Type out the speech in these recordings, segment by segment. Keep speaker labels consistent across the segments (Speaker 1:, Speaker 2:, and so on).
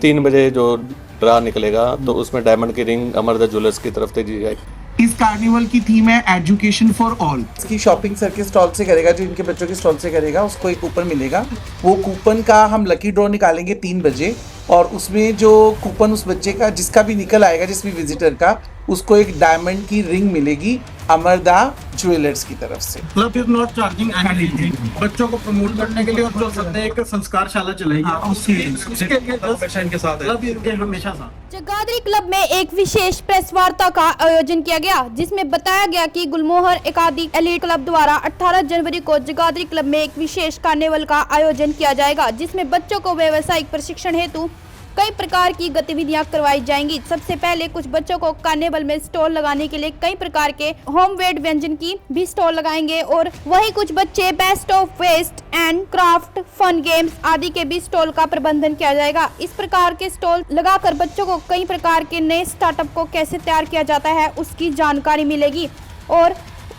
Speaker 1: 3 बजे जो ड्रा निकलेगा तो उसमें डायमंड की रिंग अमरदा ज्वेलर्स की तरफ से दी जाएगी।
Speaker 2: इस कार्निवल की थीम है एजुकेशन फॉर ऑल।
Speaker 3: इसकी शॉपिंग सर के स्टॉल से करेगा, जो इनके बच्चों के स्टॉल से करेगा उसको एक कूपन मिलेगा। वो कूपन का हम लकी ड्रॉ निकालेंगे 3 बजे, और उसमें जो कूपन उस बच्चे का जिसका भी निकल आएगा, जिस भी विजिटर का, उसको एक डायमंड की रिंग मिलेगी अमरदा ज्वेलर्स की तरफ से।
Speaker 4: Club is not charging anything. बच्चों को प्रमोट करने के लिए और जो सकते हैं एक संस्कारशाला चलेगी, उसके लिए के साथ क्लब इनके हमेशा साथ।
Speaker 5: जगाधरी क्लब में एक विशेष प्रेस वार्ता का आयोजन किया गया, जिसमें बताया गया कि गुलमोहर एकाधिक एलीट क्लब द्वारा 18 जनवरी को जगाधरी क्लब में एक विशेष कार्निवल का आयोजन किया जाएगा, जिसमें बच्चों को व्यावसायिक प्रशिक्षण हेतु कई प्रकार की गतिविधियां करवाई जाएंगी। सबसे पहले कुछ बच्चों को कार्निवल में स्टॉल लगाने के लिए कई प्रकार के होममेड व्यंजन की भी स्टॉल लगाएंगे, और वहीं कुछ बच्चे best of waste and craft, fun games आदि के भी स्टॉल का प्रबंधन किया जाएगा। इस प्रकार के स्टॉल लगाकर बच्चों को कई प्रकार के नए स्टार्टअप को कैसे तैयार किया जाता है उसकी जानकारी मिलेगी, और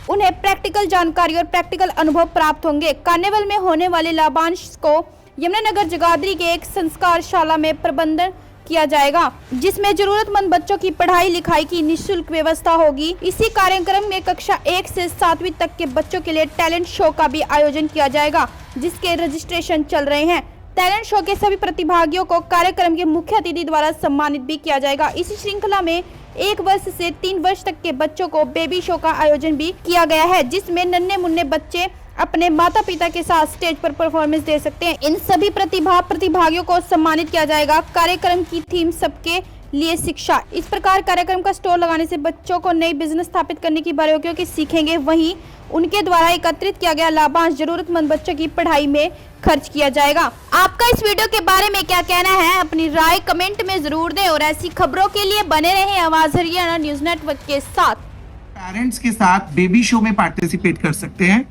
Speaker 5: उन्हें प्रैक्टिकल जानकारी और प्रैक्टिकल अनुभव प्राप्त होंगे। कार्निवल में होने वाले लाभांश को यमुनानगर जगाधरी के एक संस्कारशाला में प्रबंधन किया जाएगा, जिसमें जरूरतमंद बच्चों की पढ़ाई लिखाई की निःशुल्क व्यवस्था होगी। इसी कार्यक्रम में कक्षा 1 से 7वीं तक के बच्चों के लिए टैलेंट शो का भी आयोजन किया जाएगा, जिसके रजिस्ट्रेशन चल रहे हैं। टैलेंट शो के सभी प्रतिभागियों को कार्यक्रम के मुख्य अतिथि द्वारा सम्मानित भी किया जाएगा। इसी श्रृंखला में 1 वर्ष से 3 वर्ष तक के बच्चों को बेबी शो का आयोजन भी किया गया है, जिसमें नन्हे मुन्ने बच्चे अपने माता पिता के साथ स्टेज पर परफॉर्मेंस दे सकते हैं। इन सभी प्रतिभागियों को सम्मानित किया जाएगा। कार्यक्रम की थीम सबके लिए शिक्षा। इस प्रकार कार्यक्रम का स्टॉल लगाने से बच्चों को नई बिजनेस स्थापित करने की बारीकियों की सीखेंगे। वहीं उनके द्वारा एकत्रित किया गया लाभांश जरूरतमंद बच्चों की पढ़ाई में खर्च किया जाएगा। आपका इस वीडियो के बारे में क्या कहना है, अपनी राय कमेंट में जरूर दें, और ऐसी खबरों के लिए बने रहें आवाज हरियाणा न्यूज नेटवर्क के साथ।
Speaker 2: पेरेंट्स के साथ बेबी शो में पार्टिसिपेट कर सकते हैं।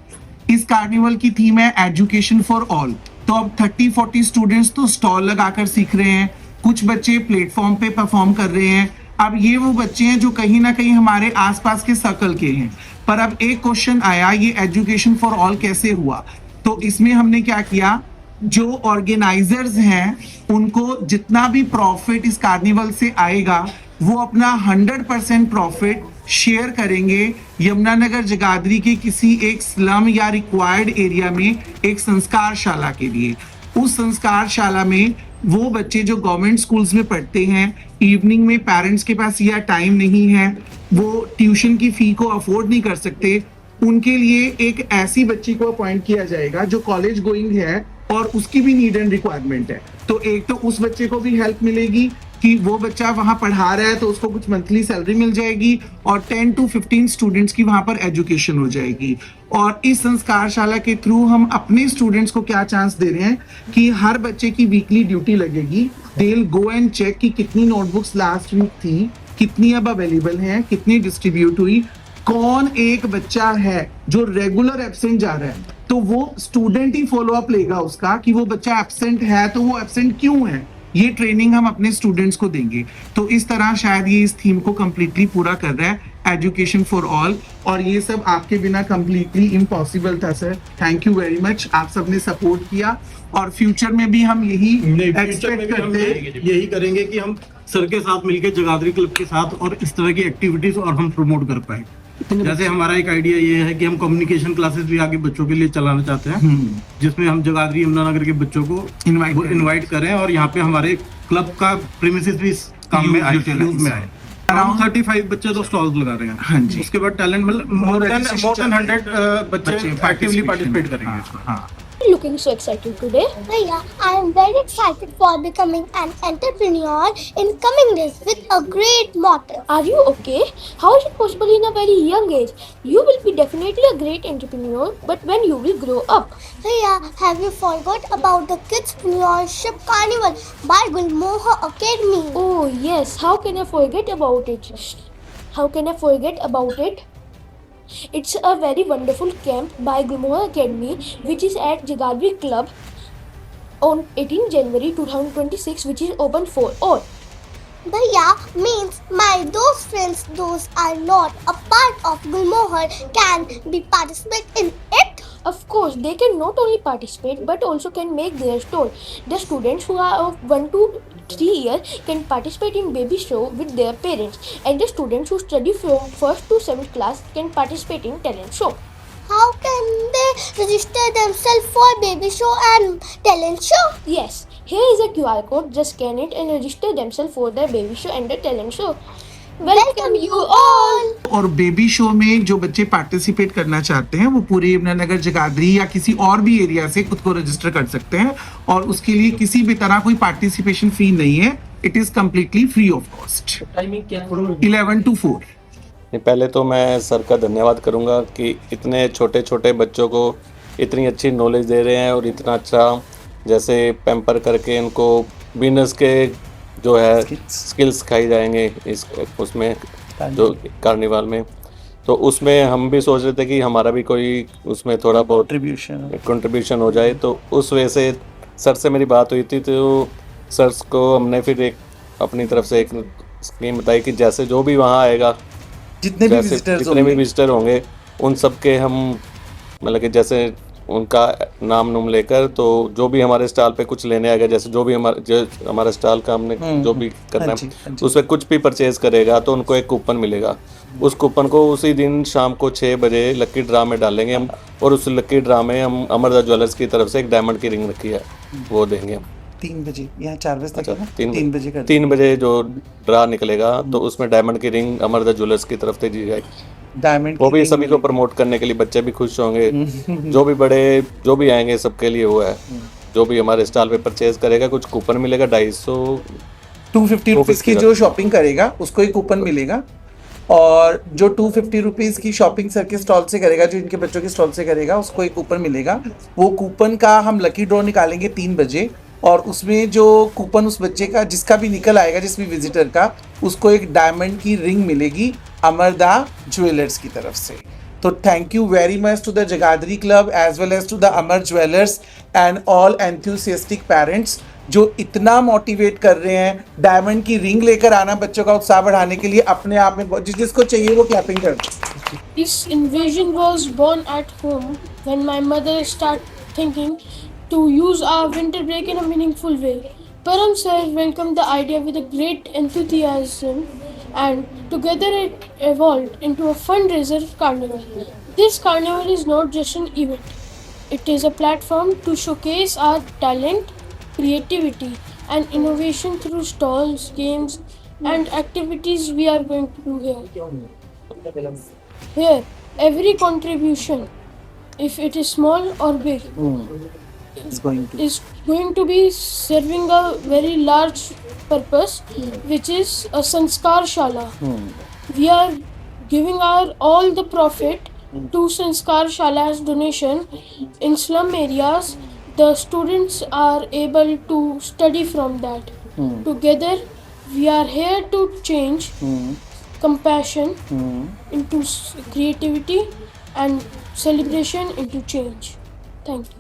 Speaker 2: इस कार्निवल की थीम है एजुकेशन फॉर ऑल। तो अब 30-40 स्टूडेंट्स तो स्टॉल लगाकर सीख रहे हैं, कुछ बच्चे प्लेटफॉर्म पे परफॉर्म कर रहे हैं। अब ये वो बच्चे हैं जो कहीं ना कहीं हमारे आसपास के सर्कल के हैं। पर अब एक क्वेश्चन आया, ये एजुकेशन फॉर ऑल कैसे हुआ? तो इसमें हमने क्या किया, जो ऑर्गेनाइजर्स हैं उनको जितना भी प्रॉफिट इस कार्निवल से आएगा वो अपना 100% प्रॉफिट शेयर करेंगे यमुनानगर जगाधरी के किसी एक स्लम या रिक्वायर्ड एरिया में एक संस्कारशाला के लिए। उस संस्कारशाला में वो बच्चे जो गवर्नमेंट स्कूल्स में पढ़ते हैं, इवनिंग में पेरेंट्स के पास या टाइम नहीं है, वो ट्यूशन की फी को अफोर्ड नहीं कर सकते, उनके लिए एक ऐसी बच्ची को अपॉइंट किया जाएगा जो कॉलेज गोइंग है और उसकी भी नीड एंड रिक्वायरमेंट है। तो एक तो उस बच्चे को भी हेल्प मिलेगी कि वो बच्चा वहां पढ़ा रहा है तो उसको कुछ मंथली सैलरी मिल जाएगी, और 10 to 15 स्टूडेंट्स की वहां पर एजुकेशन हो जाएगी। और इस संस्कारशाला के थ्रू हम अपने स्टूडेंट्स को क्या चांस दे रहे हैं कि हर बच्चे की वीकली ड्यूटी लगेगी। They will go and check कि कितनी नोटबुक्स लास्ट वीक थी, कितनी अब अवेलेबल हैं, कितनी डिस्ट्रीब्यूट हुई, कौन एक बच्चा है जो रेगुलर एब्सेंट जा रहा है, तो वो स्टूडेंट ही फॉलो अप लेगा उसका कि वो बच्चा एब्सेंट है तो वो एब्सेंट क्यों है। ये ट्रेनिंग हम अपने स्टूडेंट्स को देंगे। तो इस तरह शायद ये इस थीम को कंप्लीटली पूरा कर रहा है, एजुकेशन फॉर ऑल। और ये सब आपके बिना कंप्लीटली इम्पॉसिबल था sir. Thank you very much, आप सबने सपोर्ट किया, और फ्यूचर में भी हम यही एक्सपेक्ट करते हैं,
Speaker 4: यही करेंगे कि हम सर के साथ मिलकर जगाधरी क्लब के साथ और इस तरह की एक्टिविटीज और हम प्रमोट कर पाए। जैसे हमारा एक आइडिया ये है कि हम कम्युनिकेशन क्लासेस भी आगे बच्चों के लिए चलाना चाहते हैं, जिसमें हम जगाधरी यमुनानगर के बच्चों को इनवाइट करें और यहाँ पे हमारे क्लब का प्रीमिसेस भी इस काम में आए। अराउंड 35 बच्चे तो स्टॉल्स लगा रहे हैं।
Speaker 2: हाँ जी।
Speaker 4: उसके बाद टैलेंट मतलब मोर देन 100 बच्चे एक्टिवली पार्टिसिपेट करेंगे।
Speaker 2: हाँ।
Speaker 6: Looking so excited today.
Speaker 7: Yeah, I am very excited for becoming an entrepreneur in coming days with a great motto.
Speaker 6: Are you okay? How is it possible in a very young age? You will be definitely a great entrepreneur, but when you will grow up?
Speaker 7: Yeah, have you forgot about the Kidspreneurship Carnival by Gulmohar Academy?
Speaker 6: Oh yes, how can I forget about it? How can I forget about it? It's a very wonderful camp by Gulmohar Academy, which is at Jagaadri Club on 18 January 2026, which is open for all.
Speaker 7: Bhaiya means my those friends those are not a part of Gulmohar can be participate in it.
Speaker 6: Of course, they can not only participate but also can make their stall. The students who are of 1 to 3 years can participate in baby show with their parents, and the students who study from 1st to 7th class can participate in talent show.
Speaker 7: How can they register themselves for baby show and talent show?
Speaker 6: Yes, here is a QR code. Just scan it and register themselves for the baby show and the talent show. Welcome you all.
Speaker 2: और baby show में जो बच्चे participate करना चाहते हैं वो पूरे यमुनानगर जगाधरी या किसी और भी एरिया से खुद को रजिस्टर कर सकते हैं और उसके लिए किसी भी तरह कोई पार्टिसिपेशन फी नहीं है. It is completely free of cost.
Speaker 8: Timing क्या
Speaker 2: 11 to 4.
Speaker 1: पहले तो मैं सर का धन्यवाद करूंगा कि इतने छोटे छोटे बच्चों को इतनी अच्छी नॉलेज दे रहे हैं और इतना अच्छा जैसे पैम्पर करके इनको बिजनेस के जो है स्किल्स सिखाई जाएंगे इस उसमें जो कार्निवाल में. तो उसमें हम भी सोच रहे थे कि हमारा भी कोई उसमें थोड़ा बहुत कंट्रीब्यूशन हो जाए. तो उस वजह से सर से मेरी बात हुई थी, तो सर को हमने फिर एक अपनी तरफ से एक स्कीम बताई कि जैसे जो भी वहाँ आएगा,
Speaker 3: जितने भी
Speaker 1: विजिटर होंगे उन सब के हम मतलब कि जैसे उनका नाम नुम लेकर, तो जो भी हमारे स्टॉल पे कुछ लेने आएगा, जैसे जो हमारा स्टॉल का हमने जो भी करना है उसमें कुछ भी परचेज करेगा तो उनको एक कूपन मिलेगा. उस कूपन को उसी दिन शाम को 6 बजे लकी ड्रा में डालेंगे हम, और उस लकी ड्रा में हम अमरदा ज्वेलर्स की तरफ से एक डायमंड की रिंग रखी है वो देंगे हम
Speaker 3: 3 बजे. यहाँ 4 बजे तक
Speaker 1: अच्छा,
Speaker 3: है ना? 3 बजे कर
Speaker 1: 3 बजे जो ड्रा निकलेगा तो उसमें डायमंड की रिंग अमरदा ज्वेलर्स की तरफ से दी जाएगी.
Speaker 3: डायमंड
Speaker 1: वो भी सभी को प्रमोट करने के लिए, बच्चे भी खुश होंगे, जो भी बड़े जो भी आएंगे सबके लिए वो है. जो भी हमारे स्टॉल पे परचेज करेगा कुछ कूपन मिलेगा
Speaker 3: 250 रुपीज़ की जो शॉपिंग करेगा उसको एक कूपन मिलेगा. और जो 250 रुपीज़ की शॉपिंग सर के स्टॉल से करेगा, जो इनके बच्चों के स्टॉल से करेगा, उसको एक कूपन मिलेगा. वो कूपन का हम लकी ड्रॉ निकालेंगे 3 बजे, और उसमें जो कूपन उस बच्चे का जिसका भी निकल आएगा, जिस भी विजिटर का, उसको एक डायमंड की रिंग मिलेगी अमरदा ज्वेलर्स की तरफ से. तो thank you very much to the Jagadhri club as well as to the Amar jewellers and all enthusiastic parents जो इतना मोटिवेट कर रहे हैं. डायमंड की रिंग लेकर आना बच्चों का उत्साह बढ़ाने के लिए अपने आप में जिसको चाहिए वो क्लैपिंग कर दो.
Speaker 6: This invasion was born at home when my mother started thinking to use our winter break in a meaningful way. Param sir welcomed the idea with a great enthusiasm, and together it evolved into a fundraiser carnival. This carnival is not just an event. It is a platform to showcase our talent, creativity and innovation through stalls, games and activities we are going to do here. Here, every contribution, if it is small or big, is going to be serving a very large purpose, which is a Sanskar Shala. We are giving our all the profit to Sanskar Shala as donation. In slum areas, the students are able to study from that. Together, we are here to change compassion into creativity and celebration into change. Thank you.